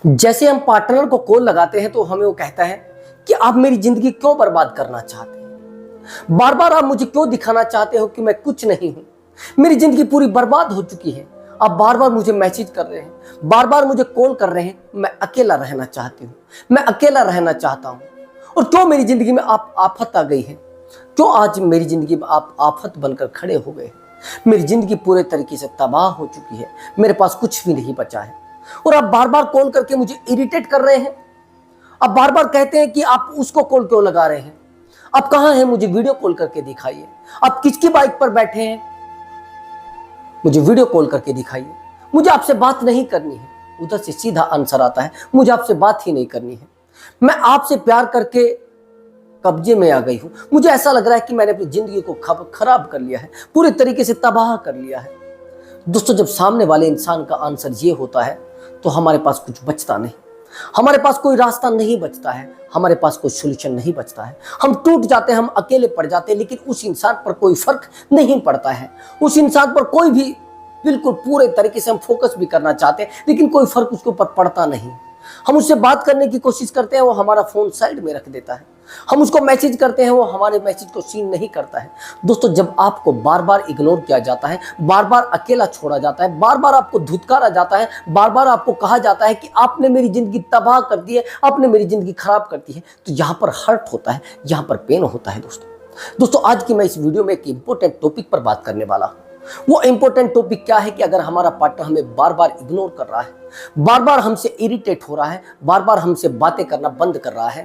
जैसे हम पार्टनर को कॉल लगाते हैं तो हमें वो कहता है कि आप मेरी जिंदगी क्यों बर्बाद करना चाहते हैं, बार बार आप मुझे क्यों दिखाना चाहते हो कि मैं कुछ नहीं हूं, मेरी जिंदगी पूरी बर्बाद हो चुकी है, आप बार बार मुझे मैसेज कर रहे हैं, बार बार मुझे कॉल कर रहे हैं, मैं अकेला रहना चाहती हूँ, मैं अकेला रहना चाहता हूँ। और क्यों मेरी जिंदगी में आप आफत आ गई है, क्यों आज मेरी जिंदगी में आप आफत बनकर खड़े हो गए, मेरी जिंदगी पूरे तरीके से तबाह हो चुकी है, मेरे पास कुछ भी नहीं बचा है। और आप बार बार कॉल करके मुझे इरिटेट कर रहे हैं, आप बार बार कहते हैं कि आप उसको कॉल क्यों लगा रहे हैं, आप कहां हैं, मुझे वीडियो कॉल करके दिखाइए, आप किसकी बाइक पर बैठे हैं, मुझे वीडियो कॉल करके दिखाइए, मुझे आपसे बात नहीं करनी है। उधर से सीधा आंसर आता है, मुझे आपसे बात ही नहीं करनी है, मैं आपसे प्यार करके कब्जे में आ गई हूं, मुझे ऐसा लग रहा है कि मैंने अपनी जिंदगी को खराब कर लिया है, पूरे तरीके से तबाह कर लिया है। दोस्तों, जब सामने वाले इंसान का आंसर ये होता है तो हमारे पास कुछ बचता नहीं, हमारे पास कोई रास्ता नहीं बचता है, हमारे पास कोई सॉल्यूशन नहीं बचता है, हम टूट जाते हैं, हम अकेले पड़ जाते हैं। लेकिन उस इंसान पर कोई फर्क नहीं पड़ता है, उस इंसान पर कोई भी बिल्कुल पूरे तरीके से हम फोकस भी करना चाहते हैं लेकिन कोई फर्क उसके ऊपर पड़ता नहीं। हम उससे बात करने की कोशिश करते हैं, वो हमारा फोन साइड में रख देता है, हम उसको मैसेज करते हैं, वो हमारे मैसेज को सीन नहीं करता है। दोस्तों, जब आपको बार बार इग्नोर किया जाता है, बार बार अकेला छोड़ा जाता है, बार बार आपको धुतकारा जाता है, बार बार आपको कहा जाता है कि आपने मेरी जिंदगी तबाह कर दी है, आपने मेरी जिंदगी खराब कर दी है, तो यहाँ पर हर्ट होता है, यहाँ पर पेन होता है। दोस्तों, आज की मैं इस वीडियो में एक इंपॉर्टेंट टॉपिक पर बात करने वाला हूँ। वो इंपॉर्टेंट टॉपिक क्या है कि अगर हमारा पार्टनर हमें बार बार इग्नोर कर रहा है, बार बार हमसे इरिटेट हो रहा है, बार बार हमसे बातें करना बंद कर रहा है,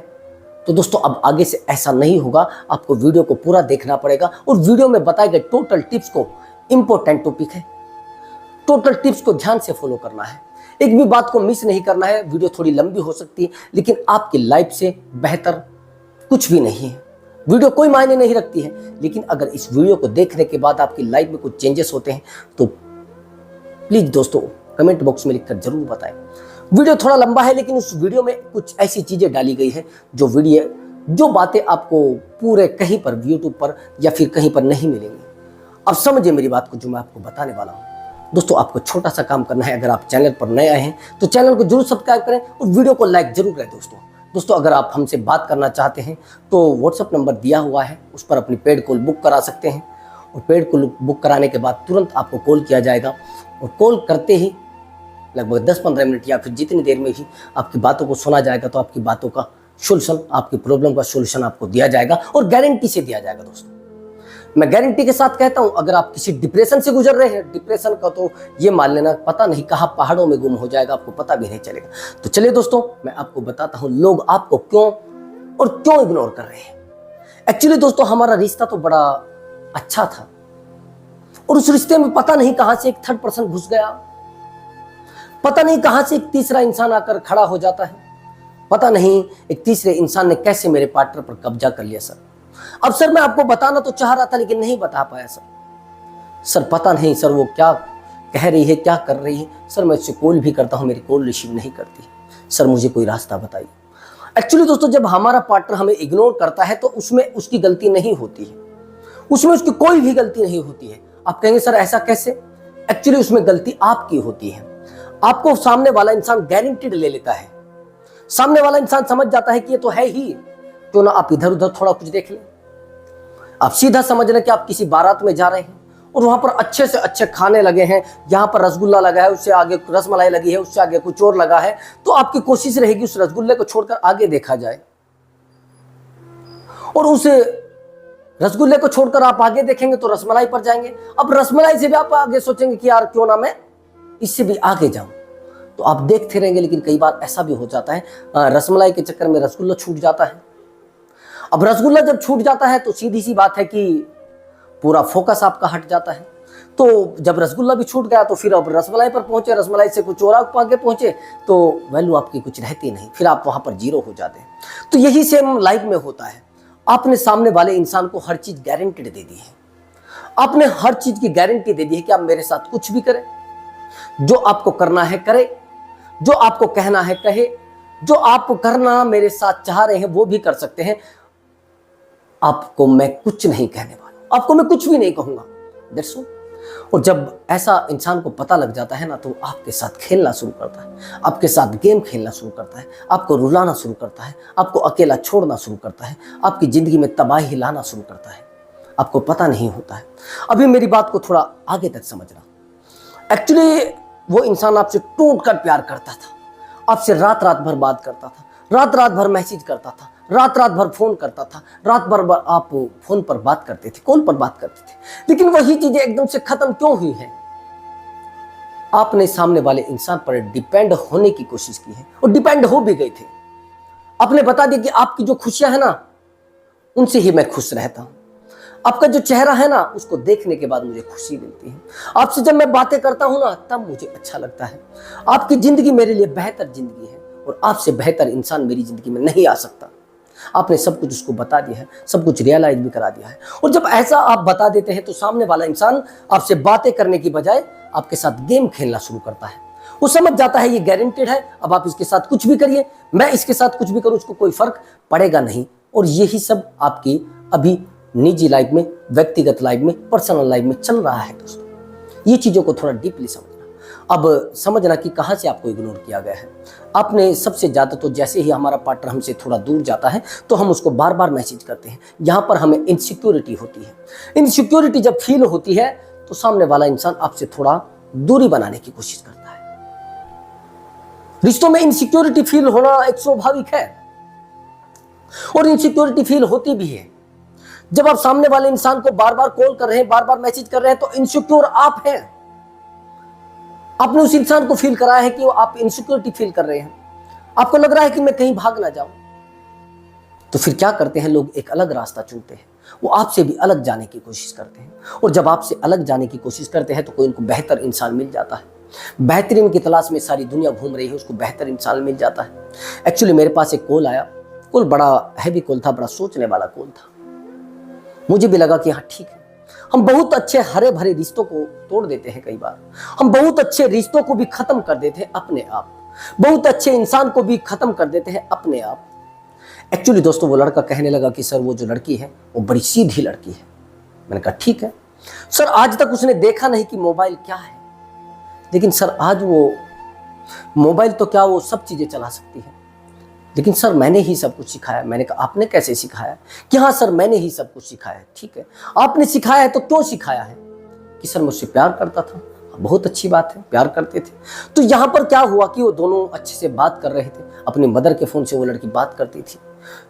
तो दोस्तों अब आगे से ऐसा नहीं होगा। आपको वीडियो को पूरा देखना पड़ेगा और वीडियो में बताए गए टोटल टिप्स को, इंपॉर्टेंट टॉपिक है, टोटल टिप्स को ध्यान से फॉलो करना है, एक भी बात को मिस नहीं करना है। वीडियो थोड़ी लंबी हो सकती है लेकिन आपकी लाइफ से बेहतर कुछ भी नहीं है, वीडियो कोई मायने नहीं रखती है। लेकिन अगर इस वीडियो को देखने के बाद आपकी लाइफ में कुछ चेंजेस होते हैं तो प्लीज दोस्तों कमेंट बॉक्स में लिखकर जरूर बताएं। वीडियो थोड़ा लंबा है लेकिन उस वीडियो में कुछ ऐसी चीजें डाली गई है जो बातें आपको पूरे कहीं पर यूट्यूब पर या फिर कहीं पर नहीं मिलेंगी। अब समझिए मेरी बात को जो मैं आपको बताने वाला हूं। दोस्तों, आपको छोटा सा काम करना है, अगर आप चैनल पर नए आए हैं तो चैनल को जरूर सब्सक्राइब करें और वीडियो को लाइक जरूर करें। दोस्तों, अगर आप हमसे बात करना चाहते हैं तो व्हाट्सएप नंबर दिया हुआ है, उस पर अपनी पेड कॉल बुक करा सकते हैं और पेड कॉल बुक कराने के बाद तुरंत आपको कॉल किया जाएगा और कॉल करते ही लगभग 10-15 मिनट या फिर जितनी देर में भी आपकी बातों को सुना जाएगा, तो आपकी बातों का सोल्यूशन, आपकी प्रॉब्लम का सोल्यूशन आपको दिया जाएगा और गारंटी से दिया जाएगा। दोस्तों, मैं गारंटी के साथ कहता हूं, अगर आप किसी डिप्रेशन से गुजर रहे हैं, डिप्रेशन का तो ये मान लेना पता नहीं कहां पहाड़ों में गुम हो जाएगा, आपको पता भी नहीं चलेगा। तो चलिए दोस्तों, मैं आपको बताता हूं लोग आपको क्यों इग्नोर कर रहे हैं। एक्चुअली दोस्तों, हमारा रिश्ता तो बड़ा अच्छा था और उस रिश्ते में पता नहीं कहां से एक थर्ड पर्सन घुस गया, पता नहीं कहां से एक तीसरा इंसान आकर खड़ा हो जाता है, पता नहीं एक तीसरे इंसान ने कैसे मेरे पार्टनर पर कब्जा कर लिया। अब सर मैं आपको बताना तो चाह रहा था लेकिन नहीं बता पाया सर पता नहीं सर वो क्या कह रही है, क्या कर रही है, सर मैं उससे कॉल भी करता हूं, मेरी कॉल रिसीव नहीं करती, सर मुझे कोई रास्ता बताइए। एक्चुअली दोस्तों, जब हमारा पार्टनर हमें इग्नोर करता है तो उसमें उसकी गलती नहीं होती है, उसमें उसकी कोई भी गलती नहीं होती है। आप कहेंगे सर ऐसा कैसे? एक्चुअली उसमें गलती आपकी होती है। आपको सामने वाला इंसान गारंटीड ले लेता है, सामने वाला इंसान समझ जाता है कि ये तो है ही, क्यों ना आप इधर उधर थोड़ा कुछ देख लें। आप सीधा समझ रहे कि आप किसी बारात में जा रहे हैं और वहां पर अच्छे से अच्छे खाने लगे हैं, यहाँ पर रसगुल्ला लगा है, उससे आगे रसमलाई लगी है, उससे आगे कुछ और लगा है, तो आपकी कोशिश रहेगी उस रसगुल्ले को छोड़कर आगे देखा जाए और उस रसगुल्ले को छोड़कर आप आगे देखेंगे तो रसमलाई पर जाएंगे। अब रसमलाई से भी आप आगे सोचेंगे कि यार क्यों ना मैं इससे भी आगे जाऊं, तो आप देखते रहेंगे। लेकिन कई बार ऐसा भी हो जाता है, रसमलाई के चक्कर में रसगुल्ला छूट जाता है। अब रसगुल्ला जब छूट जाता है तो सीधी सी बात है कि पूरा फोकस आपका हट जाता है। तो जब रसगुल्ला भी छूट गया तो फिर अब रसमलाई पर पहुंचे, रसमलाई से कुछ और आगे पहुंचे तो वैल्यू आपकी कुछ रहती नहीं, फिर आप वहां पर जीरो हो जाते हैं। तो यही सेम लाइफ में होता है। आपने सामने वाले इंसान को हर चीज गारंटी दे दी है, आपने हर चीज की गारंटी दे दी है कि आप मेरे साथ कुछ भी करें, जो आपको करना है करे, जो आपको कहना है कहे, जो आप करना मेरे साथ चाह रहे हैं वो भी कर सकते हैं। आपको मैं कुछ नहीं कहने वाला, आपको मैं कुछ भी नहीं कहूंगा। That's all. और जब ऐसा इंसान को पता लग जाता है ना, तो आपके साथ खेलना शुरू करता है, आपके साथ गेम खेलना शुरू करता है, आपको रुलाना शुरू करता है, आपको अकेला छोड़ना शुरू करता है, आपकी ज़िंदगी में तबाही लाना शुरू करता है। आपको पता नहीं होता है। अभी मेरी बात को थोड़ा आगे तक समझना। एक्चुअली वो इंसान आपसे टूट कर प्यार करता था, आपसे रात रात भर बात करता था, रात रात भर मैसेज करता था, रात रात भर फोन करता था, रात भर आप फोन पर बात करते थे, कॉल पर बात करते थे। लेकिन वही चीजें एकदम से खत्म क्यों हुई हैं? आपने सामने वाले इंसान पर डिपेंड होने की कोशिश की है और डिपेंड हो भी गए थे। आपने बता दिया कि आपकी जो खुशियां है ना, उनसे ही मैं खुश रहता हूं। आपका जो चेहरा है ना, उसको देखने के बाद मुझे खुशी मिलती है। आपसे जब मैं बातें करता हूं ना, तब मुझे अच्छा लगता है। आपकी जिंदगी मेरे लिए बेहतर जिंदगी है और आपसे बेहतर इंसान मेरी जिंदगी में नहीं आ सकता। आपने सब कुछ उसको बता दिया है, सब कुछ रियलाइज भी करा दिया है। और जब ऐसा आप बता देते हैं तो सामने वाला इंसान आपसे बातें करने की बजाय आपके साथ गेम खेलना शुरू करता है। वो समझ जाता है ये गारंटेड है, अब आप इसके साथ कुछ भी करिए, मैं इसके साथ कुछ भी करूं, उसको कोई फर्क पड़ेगा नहीं। और यही सब आपकी अभी निजी लाइफ में, व्यक्तिगत लाइफ में, पर्सनल लाइफ में चल रहा है दोस्तों। ये चीजों को थोड़ा डीपली समझना। अब समझना कि कहां से आपको इग्नोर किया गया है। आपने सबसे ज्यादा तो जैसे ही हमारा पार्टनर हमसे थोड़ा दूर जाता है तो हम उसको बार बार मैसेज करते हैं। यहां पर हमें इनसिक्योरिटी होती है। इनसिक्योरिटी जब फील होती है तो सामने वाला इंसान आपसे थोड़ा दूरी बनाने की कोशिश करता है। रिश्तों में इनसिक्योरिटी फील होना एक स्वाभाविक है और इनसिक्योरिटी फील होती भी है। जब आप सामने वाले इंसान को बार बार कॉल कर रहे हैं, बार बार मैसेज कर रहे हैं, तो इनसिक्योर आप हैं। आपने उस इंसान को फील कराया है कि वो आप इनसिक्योरिटी फील कर रहे हैं। आपको लग रहा है कि मैं कहीं भाग ना जाऊं। तो फिर क्या करते हैं लोग? एक अलग रास्ता चुनते हैं। वो आपसे भी अलग जाने की कोशिश करते हैं। और जब आपसे अलग जाने की कोशिश करते हैं तो कोई उनको बेहतर इंसान मिल जाता है। बेहतरीन की तलाश में सारी दुनिया घूम रही है, उसको बेहतर इंसान मिल जाता है। एक्चुअली मेरे पास एक कॉल आया। कॉल बड़ा हैवी कॉल था, बड़ा सोचने वाला कॉल था। मुझे भी लगा कि हाँ ठीक है, हम बहुत अच्छे हरे भरे रिश्तों को तोड़ देते हैं। कई बार हम बहुत अच्छे रिश्तों को भी खत्म कर देते हैं अपने आप। बहुत अच्छे इंसान को भी खत्म कर देते हैं अपने आप। एक्चुअली दोस्तों, वो लड़का कहने लगा कि सर वो जो लड़की है वो बड़ी सीधी लड़की है। मैंने कहा ठीक है सर, आज तक उसने देखा नहीं कि मोबाइल क्या है, लेकिन सर आज वो मोबाइल तो क्या, वो सब चीजें चला सकती है। लेकिन सर मैंने ही सब कुछ सिखाया। मैंने कहा आपने कैसे सिखाया? कि हाँ सर मैंने ही सब कुछ सिखाया है। ठीक है, आपने सिखाया है तो क्यों सिखाया है? कि सर मुझसे प्यार करता था। बहुत अच्छी बात है, प्यार करते थे। तो यहाँ पर क्या हुआ कि वो दोनों अच्छे से बात कर रहे थे। अपनी मदर के फोन से वो लड़की बात करती थी।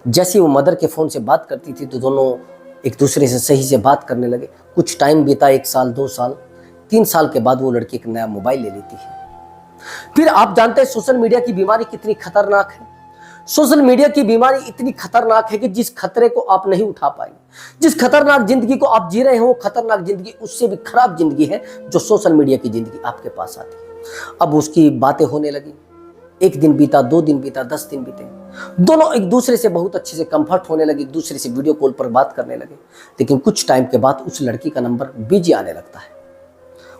जैसे वो मदर के फोन से बात करती थी तो दोनों एक दूसरे से सही से बात करने लगे। कुछ टाइम बीता, 1 साल, 2 साल, 3 साल के बाद वो लड़की एक नया मोबाइल ले लेती है। फिर आप जानते हैं सोशल मीडिया की बीमारी कितनी खतरनाक है। सोशल मीडिया की बीमारी इतनी खतरनाक है कि जिस खतरे को आप नहीं उठा पाएंगे, जिस खतरनाक जिंदगी को आप जी रहे हो, वो खतरनाक जिंदगी उससे भी खराब जिंदगी है जो सोशल मीडिया की जिंदगी आपके पास आती है। अब उसकी बातें होने लगी। 1 दिन बीता, 2 दिन बीता, 10 दिन बीते। दोनों एक दूसरे से बहुत अच्छे से कंफर्ट होने लगे, एक दूसरे से वीडियो कॉल पर बात करने लगे। लेकिन कुछ टाइम के बाद उस लड़की का नंबर बिजी आने लगता है।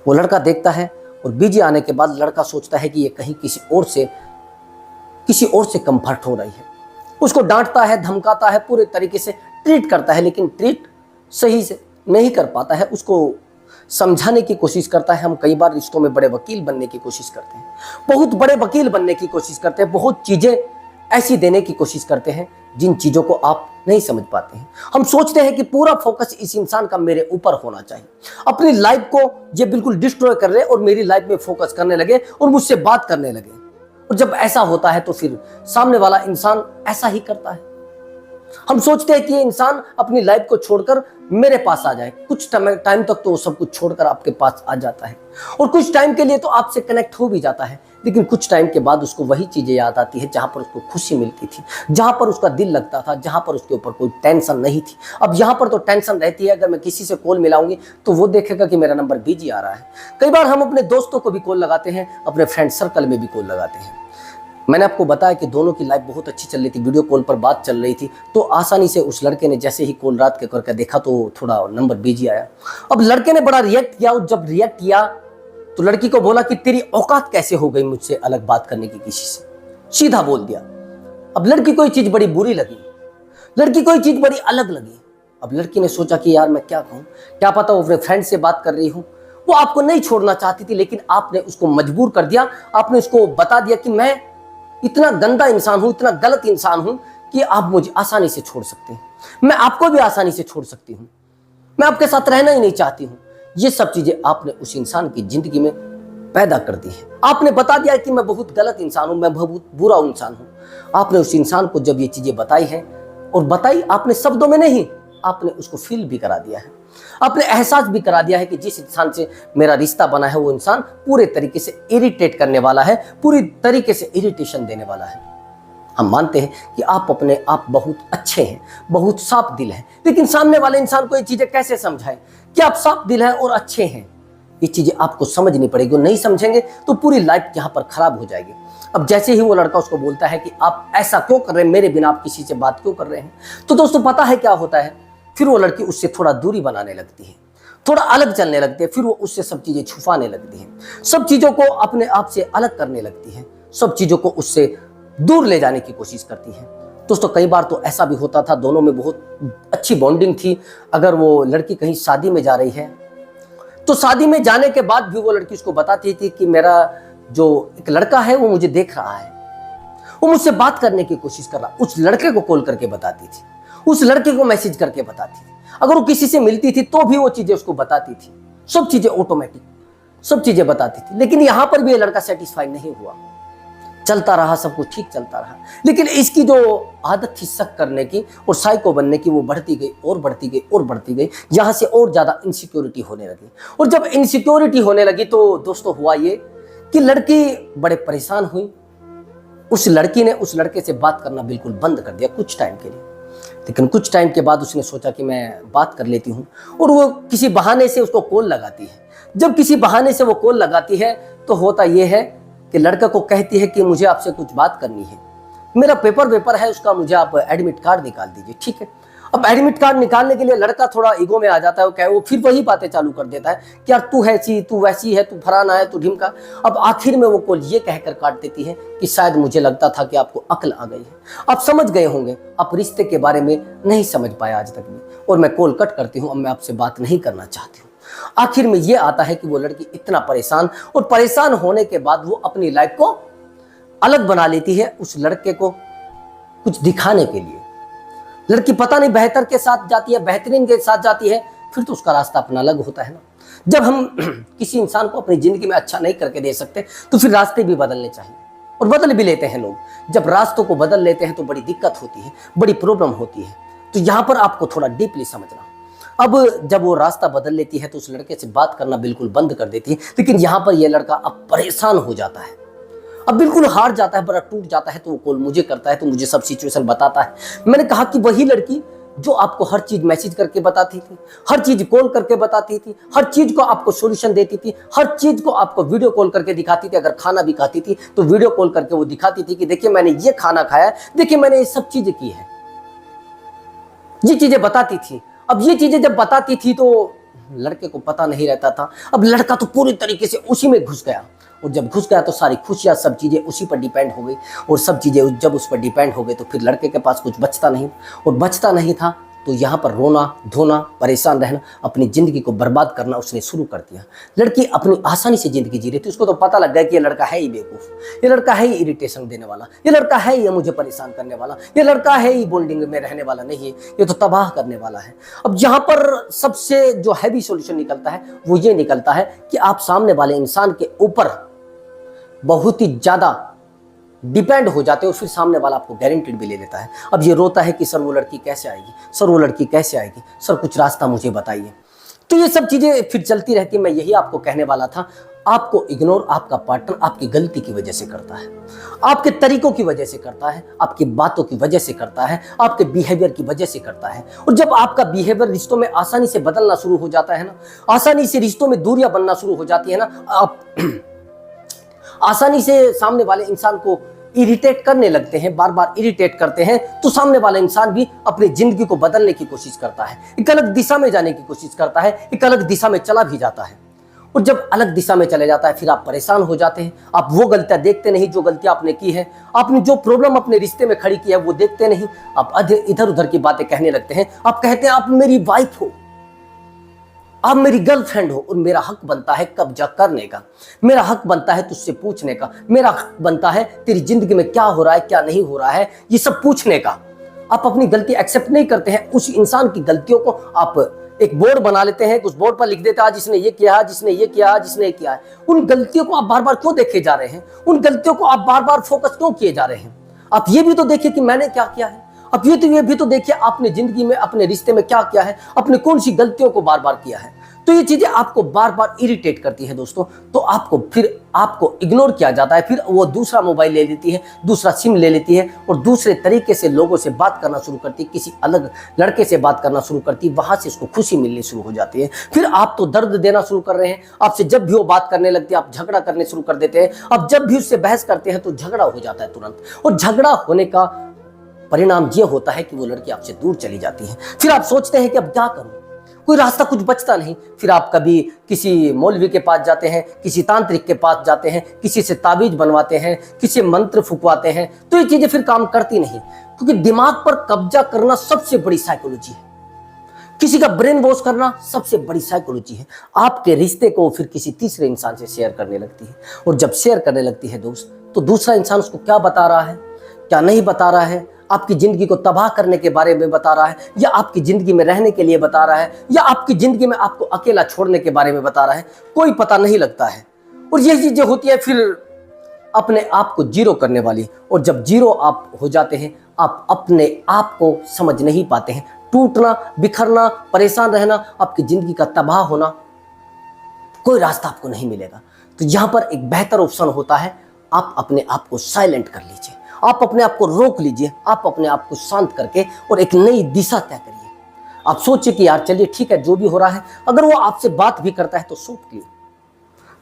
वो लड़का देखता है और बिजी आने के बाद लड़का सोचता है कि ये कहीं किसी और से कंफर्ट हो रही है। उसको डांटता है, धमकाता है, पूरे तरीके से ट्रीट करता है, लेकिन ट्रीट सही से नहीं कर पाता है। उसको समझाने की कोशिश करता है। हम कई बार रिश्तों में बड़े वकील बनने की कोशिश करते हैं, बहुत बड़े वकील बनने की कोशिश करते हैं, बहुत चीजें ऐसी देने की कोशिश करते हैं जिन चीजों को आप नहीं समझ पाते हैं। हम सोचते हैं कि पूरा फोकस इस इंसान का मेरे ऊपर होना चाहिए। अपनी लाइफ को ये बिल्कुल डिस्ट्रॉय कर रहे और मेरी लाइफ में फोकस करने लगे और मुझसे बात करने लगे। और जब ऐसा होता है तो फिर सामने वाला इंसान ऐसा ही करता है। हम सोचते हैं कि ये इंसान अपनी लाइफ को छोड़कर मेरे पास आ जाए। कुछ टाइम तक तो वो सब कुछ छोड़कर आपके पास आ जाता है और कुछ टाइम के लिए तो आपसे कनेक्ट हो भी जाता है। लेकिन कुछ टाइम के बाद उसको वही चीजें याद आती है जहां पर उसको खुशी मिलती थी, जहां पर उसका दिल लगता था, जहां पर उसके ऊपर कोई टेंशन नहीं थी। अब यहां पर तो टेंशन रहती है। अगर मैं किसी से कॉल मिलाऊंगी तो वो देखेगा कि मेरा नंबर बिजी आ रहा है। कई बार हम अपने दोस्तों को भी कॉल लगाते हैं, अपने फ्रेंड सर्कल में भी कॉल लगाते हैं। मैंने आपको बताया कि दोनों की लाइफ बहुत अच्छी चल रही थी, वीडियो कॉल पर बात चल रही थी। तो आसानी से उस लड़के ने जैसे ही कॉल रात के करके देखा तो थोड़ा नंबर बिजी आया। अब लड़के ने बड़ा रिएक्ट किया और जब रिएक्ट किया तो लड़की को बोला कि तेरी औकात कैसे हो गई मुझसे अलग बात करने की किसी से, सीधा बोल दिया। अब लड़की को ये चीज बड़ी बुरी लगी, लड़की को ये चीज बड़ी अलग लगी। अब लड़की ने सोचा कि यार मैं क्या कहूँ, क्या पता वो अपने फ्रेंड से बात कर रही हूँ वो आपको नहीं छोड़ना चाहती थी, लेकिन आपने उसको मजबूर कर दिया। आपने उसको बता दिया कि मैं इतना गंदा इंसान हूं, इतना गलत इंसान हूं कि आप मुझे आसानी से छोड़ सकते हैं, मैं आपको भी आसानी से छोड़ सकती हूं, मैं आपके साथ रहना ही नहीं चाहती हूं। ये सब चीजें आपने उस इंसान की जिंदगी में पैदा कर दी है। आपने बता दिया कि मैं बहुत गलत इंसान हूं, मैं बहुत बुरा इंसान हूं। आपने उस इंसान को जब ये चीजें बताई हैं, और बताई आपने शब्दों में नहीं, आपने उसको फील भी करा दिया है, आपने एहसास भी करा दिया है कि जिस इंसान से मेरा रिश्ता बना है वो इंसान पूरे तरीके से इरिटेट करने वाला है, पूरी तरीके से इरिटेशन देने वाला है। हम मानते हैं कि आप अपने आप बहुत अच्छे हैं, बहुत साफ दिल हैं, लेकिन सामने वाले इंसान को ये चीजें कैसे समझाएं कि आप साफ दिल हैं और अच्छे हैं? ये चीजें आपको समझनी पड़ेगी, नहीं समझेंगे तो पूरी लाइफ यहाँ पर खराब हो जाएगी। अब जैसे ही वो लड़का उसको बोलता है कि आप ऐसा क्यों कर रहे हैं, मेरे बिना आप किसी से बात क्यों कर रहे हैं, तो दोस्तों पता है क्या होता है, फिर वो लड़की उससे थोड़ा दूरी बनाने लगती है, थोड़ा अलग चलने लगती है, फिर वो उससे सब चीजें छुपाने लगती है, सब चीजों को अपने आप से अलग करने लगती है, सब चीजों को उससे दूर ले जाने की कोशिश करती है। दोस्तों कई बार तो ऐसा भी होता था, दोनों में बहुत अच्छी बॉन्डिंग थी। अगर वो लड़की कहीं शादी में जा रही है तो शादी में जाने के बाद भी वो लड़की उसको बताती थी कि मेरा जो एक लड़का है वो मुझे देख रहा है, वो मुझसे बात करने की कोशिश कर रहा। उस लड़के को कॉल करके बताती थी, उस लड़के को मैसेज करके बताती थी, अगर वो किसी से मिलती थी तो भी वो चीजें उसको बताती थी, सब चीजें ऑटोमेटिक, सब चीजें बताती थी। लेकिन यहां पर भी ये लड़का सेटिस्फाई नहीं हुआ, चलता रहा, सब कुछ ठीक चलता रहा, लेकिन इसकी जो आदत थी शक करने की और साइको बनने की, वो बढ़ती गई और बढ़ती गई और बढ़ती गई। यहां से और ज्यादा इनसिक्योरिटी होने लगी, और जब इनसिक्योरिटी होने लगी तो दोस्तों हुआ ये कि लड़की बड़े परेशान हुई। उस लड़की ने उस लड़के से बात करना बिल्कुल बंद कर दिया कुछ टाइम के लिए, लेकिन कुछ टाइम के बाद उसने सोचा कि मैं बात कर लेती हूँ, और वो किसी बहाने से उसको कॉल लगाती है। जब किसी बहाने से वो कॉल लगाती है तो होता यह है कि लड़का को कहती है कि मुझे आपसे कुछ बात करनी है, मेरा पेपर है उसका, मुझे आप एडमिट कार्ड निकाल दीजिए। ठीक है, अब एडमिट कार्ड निकालने के लिए लड़का थोड़ा ईगो में आ जाता है, वो फिर वही बातें चालू कर देता है कि यार तू ऐसी, तू वैसी है, तू फलाना है, तू ढिमका। अब आखिर में वो कॉल ये कहकर काट देती है कि शायद मुझे लगता था कि आपको अक्ल आ गई है, आप समझ गए होंगे, आप रिश्ते के बारे में नहीं समझ पाया आज तक भी, और मैं कॉल कट करती हूँ, अब मैं आपसे बात नहीं करना चाहती हूँ। आखिर में ये आता है कि वो लड़की इतना परेशान, और परेशान होने के बाद वो अपनी लाइफ को अलग बना लेती है उस लड़के को कुछ दिखाने के लिए। लड़की पता नहीं बेहतर के साथ जाती है, बेहतरीन के साथ जाती है, फिर तो उसका रास्ता अपना अलग होता है ना। जब हम किसी इंसान को अपनी जिंदगी में अच्छा नहीं करके दे सकते तो फिर रास्ते भी बदलने चाहिए, और बदल भी लेते हैं लोग। जब रास्तों को बदल लेते हैं तो बड़ी दिक्कत होती है, बड़ी प्रॉब्लम होती है। तो यहां पर आपको थोड़ा डीपली समझना। अब जब वो रास्ता बदल लेती है तो उस लड़के से बात करना बिल्कुल बंद कर देती है, लेकिन यहां पर यह लड़का अब परेशान हो जाता है, अब बिल्कुल हार जाता है, बड़ा टूट जाता है। तो वो कॉल मुझे करता है, तो मुझे सब सिचुएशन बताता है। मैंने कहा कि वही लड़की जो आपको हर चीज मैसेज करके बताती थी, हर चीज कॉल करके बताती थी, हर चीज को आपको सॉल्यूशन देती थी, हर चीज को आपको वीडियो कॉल करके दिखाती थी, अगर खाना भी खाती थी तो वीडियो कॉल करके वो दिखाती थी कि देखिए मैंने ये खाना खाया, देखिए मैंने ये सब चीजें की है, ये चीजें बताती थी। अब ये चीजें जब बताती थी तो लड़के को पता नहीं रहता था। अब लड़का तो पूरी तरीके से उसी में घुस गया, और जब घुस गया तो सारी खुशियां, सब चीजें उसी पर डिपेंड हो गई, और सब चीजें जब उस पर डिपेंड हो गई तो फिर लड़के के पास कुछ बचता नहीं, और बचता नहीं था तो यहाँ पर रोना धोना, परेशान रहना, अपनी जिंदगी को बर्बाद करना उसने शुरू कर दिया। लड़की अपनी आसानी से जिंदगी जी रही थी, उसको तो पता लग गया कि ये लड़का है ही बेवकूफ, ये लड़का है ही इरिटेशन देने वाला, ये लड़का है ये मुझे परेशान करने वाला, ये लड़का है ही बॉन्डिंग में रहने वाला नहीं है, ये तो तबाह करने वाला है। अब यहाँ पर सबसे जो हैवी सॉल्यूशन निकलता है वो ये निकलता है कि आप सामने वाले इंसान के ऊपर बहुत ही ज्यादा डिपेंड हो जाते हो, फिर सामने वाला आपको गारंटीड भी ले लेता है। अब ये रोता है कि सर वो लड़की कैसे आएगी, सर वो लड़की कैसे आएगी, सर कुछ रास्ता मुझे बताइए। तो ये सब चीजें फिर चलती रहती। मैं यही आपको कहने वाला था, आपको इग्नोर आपका पार्टनर आपकी गलती की वजह से करता है, आपके तरीकों की वजह से करता है, आपकी बातों की वजह से करता है, आपके बिहेवियर की वजह से करता है। और जब आपका बिहेवियर रिश्तों में आसानी से बदलना शुरू हो जाता है ना, आसानी से रिश्तों में दूरियां बनना शुरू हो जाती है ना, आप आसानी से सामने वाले इंसान को इरिटेट करने लगते हैं, बार बार इरिटेट करते हैं, तो सामने वाला इंसान भी अपनी जिंदगी को बदलने की कोशिश करता है, एक अलग दिशा में जाने की कोशिश करता है, एक अलग दिशा में चला भी जाता है। और जब अलग दिशा में चले जाता है फिर आप परेशान हो जाते हैं। आप वो गलतियां देखते नहीं जो गलतियां आपने की है, आपने जो प्रॉब्लम अपने रिश्ते में खड़ी की है वो देखते नहीं, आप इधर उधर की बातें कहने लगते हैं। आप कहते हैं आप मेरी वाइफ हो, आप मेरी गर्लफ्रेंड हो और मेरा हक बनता है कब्जा करने का, मेरा हक बनता है तुझसे पूछने का, मेरा हक बनता है तेरी जिंदगी में क्या हो रहा है क्या नहीं हो रहा है ये सब पूछने का। आप अपनी गलती एक्सेप्ट नहीं करते हैं, उस इंसान की गलतियों को आप एक बोर्ड बना लेते हैं, उस बोर्ड पर लिख देते हैं जिसने ये किया, जिसने ये किया, जिसने ये किया है। उन गलतियों को आप बार बार क्यों देखे जा रहे हैं? उन गलतियों को आप बार बार फोकस क्यों किए जा रहे हैं? आप ये भी तो देखिए कि मैंने क्या किया है। आप ये भी तो देखिए आपने जिंदगी में, अपने रिश्ते में क्या किया है, अपने कौन सी गलतियों को बार बार किया है। तो ये चीजें आपको बार बार इरिटेट करती है दोस्तों, तो आपको इग्नोर किया जाता है। फिर वो दूसरा मोबाइल ले लेती है, दूसरा सिम ले लेती है और दूसरे तरीके से लोगों से बात करना शुरू करती है, किसी अलग लड़के से बात करना शुरू करती है, वहां से उसको खुशी मिलनी शुरू हो जाती है। फिर आप तो दर्द देना शुरू कर रहे हैं, आपसे जब भी वो बात करने लगती है आप झगड़ा करने शुरू कर देते हैं। अब जब भी उससे बहस करते हैं तो झगड़ा हो जाता है तुरंत, और झगड़ा होने का परिणाम ये होता है कि वो लड़की आपसे दूर चली जाती है। फिर आप सोचते हैं कि अब क्या करूं, कोई रास्ता कुछ बचता नहीं। फिर आप कभी किसी मौलवी के पास जाते हैं, किसी तांत्रिक के पास जाते हैं, किसी से ताबीज बनवाते हैं, किसी मंत्र फुकवाते हैं, तो ये चीजें फिर काम करती नहीं, क्योंकि दिमाग पर कब्जा करना सबसे बड़ी साइकोलॉजी है। किसी का ब्रेन वॉश करना सबसे बड़ी साइकोलॉजी है। आपके रिश्ते को फिर किसी तीसरे इंसान से शेयर करने लगती है, और जब शेयर करने लगती है दोस्त, तो दूसरा इंसान उसको क्या बता रहा है, क्या नहीं बता रहा है, आपकी जिंदगी को तबाह करने के बारे में बता रहा है, या आपकी जिंदगी में रहने के लिए बता रहा है, या आपकी जिंदगी में आपको अकेला छोड़ने के बारे में बता रहा है, कोई पता नहीं लगता है। और ये चीजें होती है फिर अपने आप को जीरो करने वाली, और जब जीरो आप हो जाते हैं आप अपने आप को समझ नहीं पाते हैं। टूटना, बिखरना, परेशान रहना, आपकी जिंदगी का तबाह होना, कोई रास्ता आपको नहीं मिलेगा। तो यहां पर एक बेहतर ऑप्शन होता है, आप अपने आप को साइलेंट कर लीजिए, आप अपने आप को रोक लीजिए, आप अपने आप को शांत करके और एक नई दिशा तय करिए। आप सोचिए कि यार चलिए ठीक है, जो भी हो रहा है, अगर वो आपसे बात भी करता है तो सूट लिए।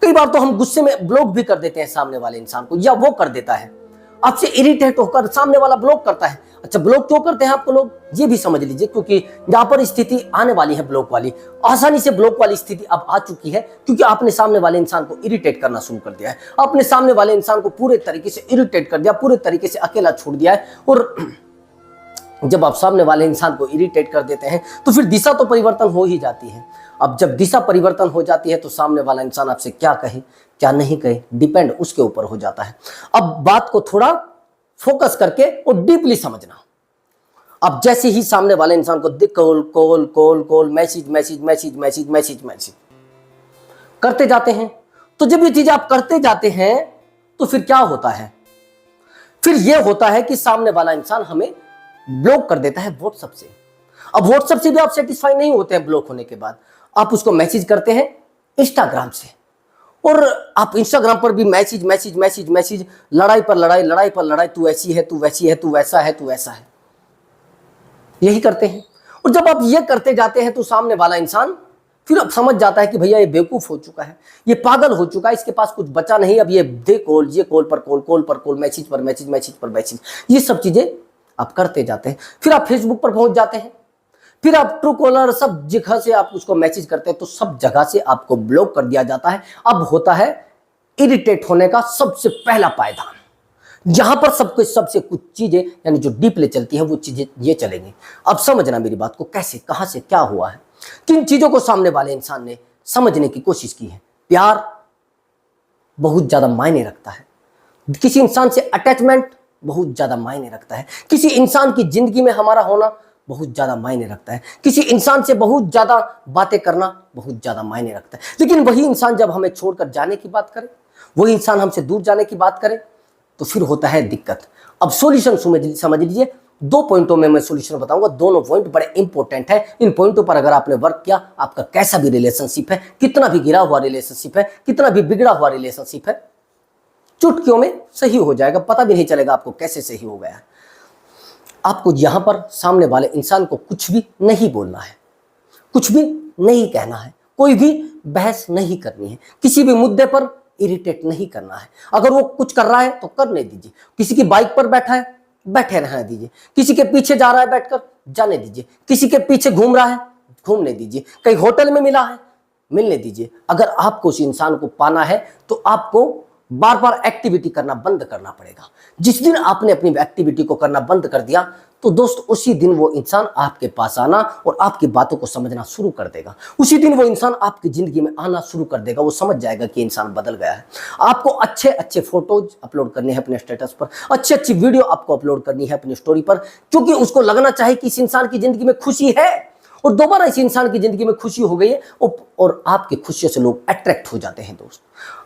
कई बार तो हम गुस्से में ब्लॉक भी कर देते हैं सामने वाले इंसान को, या वो कर देता है, आपसे इरिटेट होकर सामने वाला ब्लॉक करता है। अच्छा, ब्लॉक क्यों करते हैं आपको लोग, ये भी समझ लीजिए, क्योंकि यहां पर स्थिति आने वाली है ब्लॉक वाली, आसानी से ब्लॉक वाली स्थिति अब आ चुकी है, क्योंकि आपने सामने वाले इंसान को इरिटेट करना शुरू कर दिया है। आपने सामने वाले इंसान को पूरे तरीके से इरिटेट कर दिया, पूरे तरीके से अकेला छोड़ दिया है। और जब आप सामने वाले इंसान को इरिटेट कर देते हैं तो फिर दिशा तो परिवर्तन हो ही जाती है। अब जब दिशा परिवर्तन हो जाती है तो सामने वाला इंसान आपसे क्या कहे क्या नहीं कहे, डिपेंड उसके ऊपर हो जाता है। अब बात को थोड़ा फोकस करके और डीपली समझना। अब जैसे ही सामने वाले इंसान को call call call call, message message message message message message करते जाते हैं, तो जब ये चीजें आप करते जाते हैं तो फिर क्या होता है, फिर यह होता है कि सामने वाला इंसान हमें ब्लॉक कर देता है व्हाट्सएप से। अब व्हाट्सएप से भी आप सेटिस्फाई नहीं होते हैं ब्लॉक होने के बाद, आप उसको मैसेज करते हैं इंस्टाग्राम से, और आप इंस्टाग्राम पर भी मैसेज मैसेज मैसेज मैसेज, लड़ाई पर लड़ाई, लड़ाई पर लड़ाई, तू ऐसी है, तू वैसी है, तू वैसा है, तू वैसा है, यही करते हैं। और जब आप ये करते जाते हैं तो सामने वाला इंसान फिर अब समझ जाता है कि भैया ये बेवकूफ हो चुका है, ये पागल हो चुका है, इसके पास कुछ बचा नहीं, अब ये दे कॉल, ये कॉल पर कॉल, कॉल पर कॉल, मैसेज पर मैसेज, मैसेज पर मैसेज, ये सब चीजें आप करते जाते हैं। फिर आप फेसबुक पर पहुंच जाते हैं, फिर आप ट्रू कॉलर, सब जगह से आप उसको मैसेज करते हैं तो सब जगह से आपको ब्लॉक कर दिया जाता है। अब होता है इरिटेट होने का सबसे पहला पायदान, जहां पर सब कुछ, सबसे कुछ चीजें यानी जो डीपली चलती है वो चीजें ये चलेंगी। अब समझना मेरी बात को, कैसे, कहां से क्या हुआ है, किन चीजों को सामने वाले इंसान ने समझने की कोशिश की है। प्यार बहुत ज्यादा मायने रखता है, किसी इंसान से अटैचमेंट बहुत ज्यादा मायने रखता है, किसी इंसान की जिंदगी में हमारा होना बहुत ज्यादा मायने रखता है, किसी इंसान से बहुत ज्यादा बातें करना बहुत ज्यादा मायने रखता है। लेकिन वही इंसान जब हमें छोड़कर जाने की बात करे, वही इंसान हमसे दूर जाने की बात करे, तो फिर होता है दिक्कत। अब सॉल्यूशन समझ लीजिए, 2 पॉइंटों में मैं सॉल्यूशन बताऊंगा, दोनों पॉइंट बड़े इंपॉर्टेंट है। इन पॉइंटों पर अगर आपने वर्क किया, आपका कैसा भी रिलेशनशिप है, कितना भी गिरा हुआ रिलेशनशिप है, कितना भी बिगड़ा हुआ रिलेशनशिप है, चुटकियों में सही हो जाएगा, पता भी नहीं चलेगा आपको कैसे सही हो गया। आपको यहां पर सामने वाले इंसान को कुछ भी नहीं बोलना है, कुछ भी नहीं कहना है, कोई भी बहस नहीं करनी है, किसी भी मुद्दे पर इरिटेट नहीं करना है। अगर वो कुछ कर रहा है तो करने दीजिए, किसी की बाइक पर बैठा है बैठे रहने दीजिए, किसी के पीछे जा रहा है बैठकर जाने दीजिए, किसी के पीछे घूम रहा है घूमने दीजिए, कहीं होटल में मिला है मिलने दीजिए। अगर आपको उस इंसान को पाना है तो आपको बार बार एक्टिविटी करना बंद करना पड़ेगा। जिस दिन आपने अपनी एक्टिविटी को करना बंद कर दिया तो दोस्त उसी दिन वो इंसान आपके पास आना और आपकी बातों को समझना शुरू कर देगा। उसी दिन वो इंसान आपकी जिंदगी में आना शुरू कर देगा। वो समझ जाएगा कि इंसान बदल गया है। आपको अच्छे अच्छे फोटोज अपलोड करने हैं अपने स्टेटस पर, अच्छी अच्छी वीडियो आपको अपलोड करनी है अपनी स्टोरी पर, क्योंकि उसको लगना चाहिए कि इस इंसान की जिंदगी में खुशी है और दोबारा इस इंसान की जिंदगी में खुशी हो गई है। और आपकी खुशियों से लोग अट्रैक्ट हो जाते हैं दोस्त।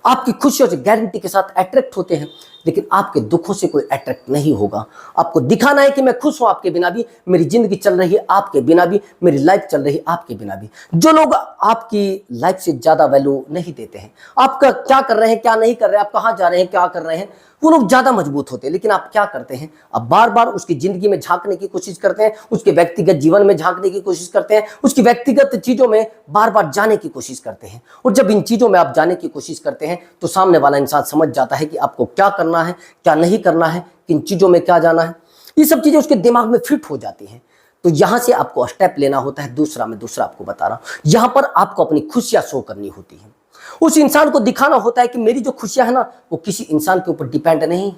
आपकी खुशियों से गारंटी के साथ अट्रैक्ट होते हैं, लेकिन आपके दुखों से कोई अट्रैक्ट नहीं होगा। आपको दिखाना है कि मैं खुश हूं आपके बिना भी, मेरी जिंदगी चल रही है आपके बिना भी, मेरी लाइफ चल रही है आपके बिना भी। जो लोग आपकी लाइफ से ज्यादा वैल्यू नहीं देते हैं, आपका क्या कर रहे हैं क्या नहीं कर रहे हैं, आप कहां जा रहे हैं क्या कर रहे हैं, वो लोग ज्यादा मजबूत होते हैं। लेकिन आप क्या करते हैं, आप बार बार उसकी जिंदगी में झांकने की कोशिश करते हैं, उसके व्यक्तिगत जीवन में झांकने की कोशिश करते हैं, उसकी व्यक्तिगत चीजों में बार बार जाने की कोशिश करते हैं। और जब इन चीजों में आप जाने की कोशिश करते हैं तो सामने वाला इंसान समझ जाता है कि आपको क्या करना है क्या नहीं करना है, किन चीजों में क्या जाना है। ये सब चीजें उसके दिमाग में फिट हो जाती हैं। तो यहां से आपको स्टेप लेना होता है। दूसरा आपको बता रहा हूं, यहां पर आपको अपनी खुशियां शो करनी होती है। उस इंसान को दिखाना होता है कि मेरी जो खुशियां है ना वो किसी इंसान के ऊपर डिपेंड नहीं,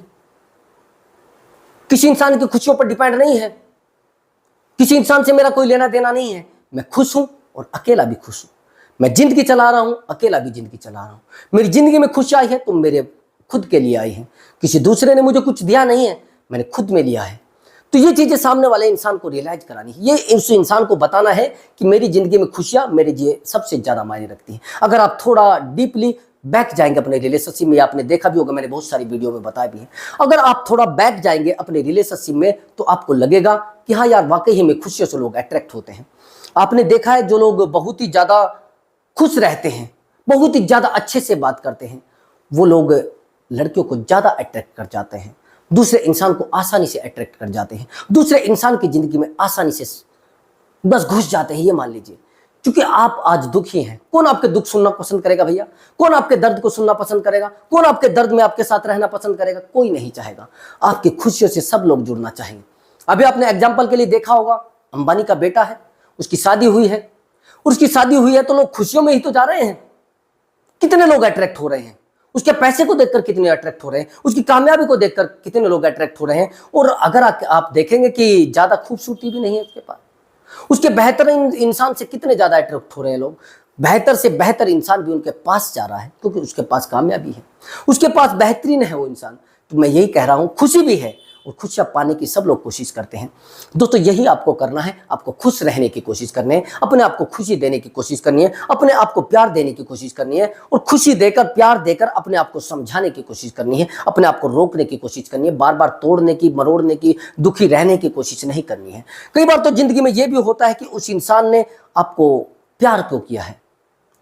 किसी इंसान की खुशियों पर डिपेंड नहीं है, किसी इंसान से मेरा कोई लेना देना नहीं है। मैं खुश हूं और अकेला भी खुश हूं। मैं जिंदगी चला रहा हूं, अकेला भी जिंदगी चला रहा हूं। मेरी जिंदगी में खुशी आई है तो मेरे खुद के लिए आई है, किसी दूसरे ने मुझे कुछ दिया नहीं है, मैंने खुद में लिया है। तो ये चीजें सामने वाले इंसान को रियलाइज करानी है। ये उस इंसान को बताना है कि मेरी जिंदगी में खुशियां मेरे लिए सबसे ज्यादा मायने रखती हैं। अगर आप थोड़ा डीपली बैक जाएंगे अपने रिलेशनशिप में, आपने देखा भी होगा, मैंने बहुत सारी वीडियो में बताया भी है, अगर आप थोड़ा बैक जाएंगे अपने रिलेशनशिप में तो आपको लगेगा कि हाँ यार वाकई ही में खुशियों से लोग अट्रैक्ट होते हैं। आपने देखा है जो लोग बहुत ही ज्यादा खुश रहते हैं, बहुत ही ज्यादा अच्छे से बात करते हैं, वो लोग लड़कियों को ज्यादा अट्रैक्ट कर जाते हैं, दूसरे इंसान को आसानी से अट्रैक्ट कर जाते हैं, दूसरे इंसान की जिंदगी में आसानी से बस घुस जाते हैं। ये मान लीजिए क्योंकि आप आज दुखी हैं, कौन आपके दुख सुनना पसंद करेगा भैया? कौन आपके दर्द को सुनना पसंद करेगा? कौन आपके दर्द में आपके साथ रहना पसंद करेगा? कोई नहीं चाहेगा। आपकी खुशियों से सब लोग जुड़ना चाहेंगे। अभी आपने एग्जाम्पल के लिए देखा होगा, अंबानी का बेटा है, उसकी शादी हुई है, उसकी शादी हुई है तो लोग खुशियों में ही तो जा रहे हैं। कितने लोग अट्रैक्ट हो रहे हैं, उसके पैसे को देखकर कितने अट्रैक्ट हो रहे हैं, उसकी कामयाबी को देखकर कितने लोग अट्रैक्ट हो रहे हैं। और अगर आप देखेंगे कि ज्यादा खूबसूरती भी नहीं है उसके पास, उसके बेहतर इंसान से कितने ज्यादा अट्रैक्ट हो रहे हैं लोग। बेहतर से बेहतर इंसान भी उनके पास जा रहा है क्योंकि उसके पास कामयाबी है, उसके पास बेहतरीन है वो इंसान। तो मैं यही कह रहा हूं, खुशी भी है और खुशियां पाने की सब लोग कोशिश करते हैं। दोस्तों यही आपको करना है, आपको खुश रहने की कोशिश करनी है, अपने आप को खुशी देने की कोशिश करनी है, अपने आप को प्यार देने की कोशिश करनी है और खुशी देकर प्यार देकर अपने आप को समझाने की कोशिश करनी है, अपने आप को रोकने की कोशिश करनी है, बार बार तोड़ने की, मरोड़ने की, दुखी रहने की कोशिश नहीं करनी है। कई बार तो जिंदगी में यह भी होता है कि उस इंसान ने आपको प्यार क्यों किया है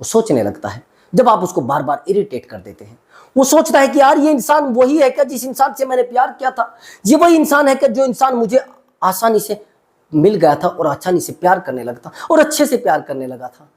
वो सोचने लगता है। जब आप उसको बार बार इरिटेट कर देते हैं, वो सोचता है कि यार ये इंसान वही है क्या जिस इंसान से मैंने प्यार किया था? ये वही इंसान है क्या जो इंसान मुझे आसानी से मिल गया था और आसानी से प्यार करने लगता और अच्छे से प्यार करने लगा था?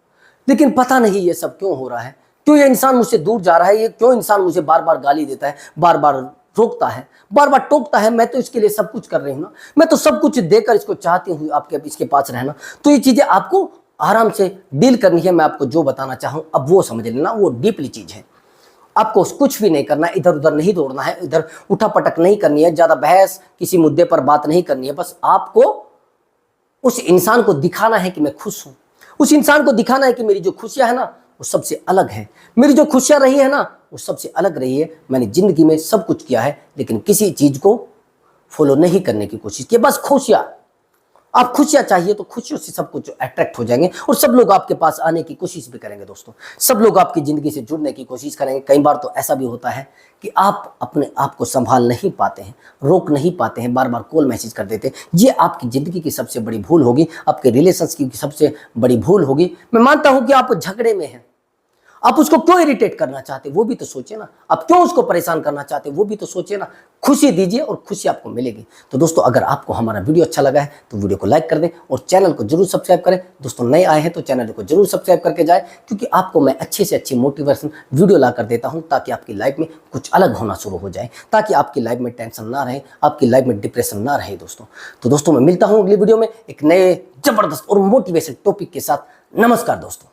लेकिन पता नहीं ये सब क्यों हो रहा है, क्यों ये इंसान मुझसे दूर जा रहा है, ये क्यों इंसान मुझे बार बार गाली देता है, बार बार रोकता है, बार बार टोकता है। मैं तो इसके लिए सब कुछ कर रही हूँ ना, मैं तो सब कुछ देकर इसको चाहती हूँ आपके इसके पास रहना। तो ये चीजें आपको आराम से डील करनी है। मैं आपको जो बताना चाहूँ अब वो समझ लेना, वो डीपली चीज है। आपको कुछ भी नहीं करना है, इधर उधर नहीं दौड़ना है, इधर उठा पटक नहीं करनी है, ज्यादा बहस किसी मुद्दे पर बात नहीं करनी है। बस आपको उस इंसान को दिखाना है कि मैं खुश हूं, उस इंसान को दिखाना है कि मेरी जो खुशियां है ना वो सबसे अलग है, मेरी जो खुशियां रही है ना वो सबसे अलग रही है। मैंने जिंदगी में सब कुछ किया है लेकिन किसी चीज को फॉलो नहीं करने की कोशिश की, बस खुशियां। आप खुशियां चाहिए तो खुशियों से सब कुछ अट्रैक्ट हो जाएंगे और सब लोग आपके पास आने की कोशिश भी करेंगे। दोस्तों सब लोग आपकी जिंदगी से जुड़ने की कोशिश करेंगे। कई बार तो ऐसा भी होता है कि आप अपने आप को संभाल नहीं पाते हैं, रोक नहीं पाते हैं, बार बार कॉल मैसेज कर देते हैं। ये आपकी जिंदगी की सबसे बड़ी भूल होगी, आपके रिलेशनशिप की सबसे बड़ी भूल होगी। मैं मानता हूं कि आप झगड़े में हैं, आप उसको क्यों इरिटेट करना चाहते वो भी तो सोचिए ना, आप क्यों उसको परेशान करना चाहते वो भी तो सोचिए ना। खुशी दीजिए और खुशी आपको मिलेगी। तो दोस्तों अगर आपको हमारा वीडियो अच्छा लगा है तो वीडियो को लाइक कर दें और चैनल को जरूर सब्सक्राइब करें। दोस्तों नए आए हैं तो चैनल को जरूर सब्सक्राइब करके जाए, क्योंकि आपको मैं अच्छी से अच्छी मोटिवेशन वीडियो ला कर देता हूं ताकि आपकी लाइफ में कुछ अलग होना शुरू हो जाए, ताकि आपकी लाइफ में टेंशन ना रहे, आपकी लाइफ में डिप्रेशन ना रहे। दोस्तों मैं मिलता हूं अगली वीडियो में एक नए जबरदस्त और मोटिवेशन टॉपिक के साथ। नमस्कार दोस्तों।